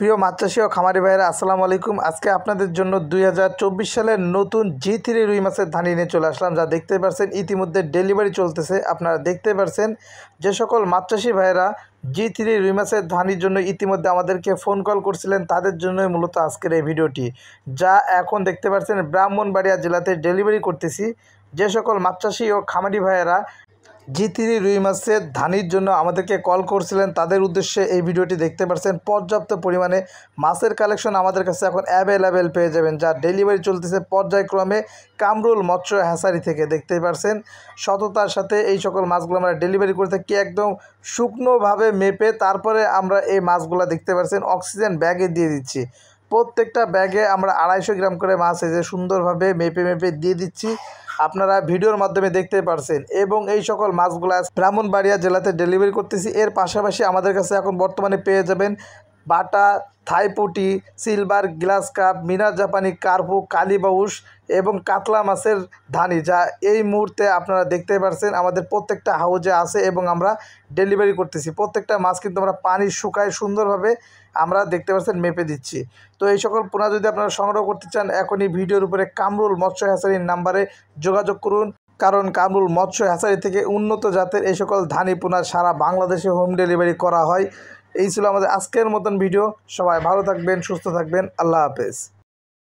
প্রিয় মাছ চাষী ও খামারি ভাইয়েরা আসসালামু আলাইকুম। আজকে আপনাদের জন্য 2024 সালের নতুন G3 রুই মাছের ধানি নিয়ে চলে আসলাম। যা দেখতে পাচ্ছেন ইতিমধ্যে ডেলিভারি চলতেছে। আপনারা দেখতে পাচ্ছেন যে সকল মাছ চাষী ভাইয়েরা G3 রুই মাছের ধানির জন্য ইতিমধ্যে আমাদেরকে ফোন কল করছিলেন, তাদের জন্যই মূলত আজকের এই ভিডিওটি। যা এখন দেখতে পাচ্ছেন ব্রাহ্মণবাড়িয়া জেলাতে ডেলিভারি করতেছি। যে সকল মাছ চাষী ও খামারি ভাইয়েরা G3 রুই মাছের ধানির জন্য আমাদেরকে কল করছিলেন, তাদের উদ্দেশ্যে এই ভিডিওটি দেখতে পাচ্ছেন। পর্যাপ্ত পরিমাণে মাছের কালেকশন আমাদের কাছে এখন অ্যাভেলেবেল পেয়ে যাবেন, যা ডেলিভারি চলতেছে পর্যায়ক্রমে কামরুল মৎস্য হ্যাচারি থেকে। দেখতেই পাচ্ছেন সততার সাথে এই সকল মাছগুলো আমরা ডেলিভারি করে থাকি, একদম শুকনোভাবে মেপে তারপরে আমরা এই মাছগুলো দেখতে পাচ্ছেন অক্সিজেন ব্যাগে দিয়ে দিচ্ছি। প্রত্যেকটা ব্যাগে আমরা 250 গ্রাম করে মাছ এই যে সুন্দরভাবে মেপে দিয়ে দিচ্ছি, আপনারা ভিডিওর মাধ্যমে দেখতে পারছেন। এবং এই সকল মাছগুলো ব্রাহ্মণবাড়িয়া জেলাতে ডেলিভারি করতেছি। এর পাশাপাশি আমাদের কাছে এখন বর্তমানে পেয়ে যাবেন বাটা, থাইপুটি, সিলভার, গ্লাস কাপ, মিনার জাপানি, কার্পু, কালীবাউস এবং কাতলা মাছের ধানি, যা এই মুহূর্তে আপনারা দেখতে পাচ্ছেন আমাদের প্রত্যেকটা হাউজে আছে এবং আমরা ডেলিভারি করতেছি। প্রত্যেকটা মাছ কিন্তু আমরা পানি শুকায় সুন্দরভাবে আমরা দেখতে পাচ্ছেন মেপে দিচ্ছি। তো এই সকল পোনা যদি আপনারা সংগ্রহ করতে চান, এখনই ভিডিওর উপরে কামরুল মৎস্য হ্যাচারির নাম্বারে যোগাযোগ করুন, কারণ কামরুল মৎস্য হ্যাচারি থেকে উন্নত জাতের এই সকল ধানি পোনা সারা বাংলাদেশে হোম ডেলিভারি করা হয়। এই ছিল আমাদের আজকের মতন ভিডিও। সবাই ভালো থাকবেন, সুস্থ থাকবেন। আল্লাহ হাফেজ।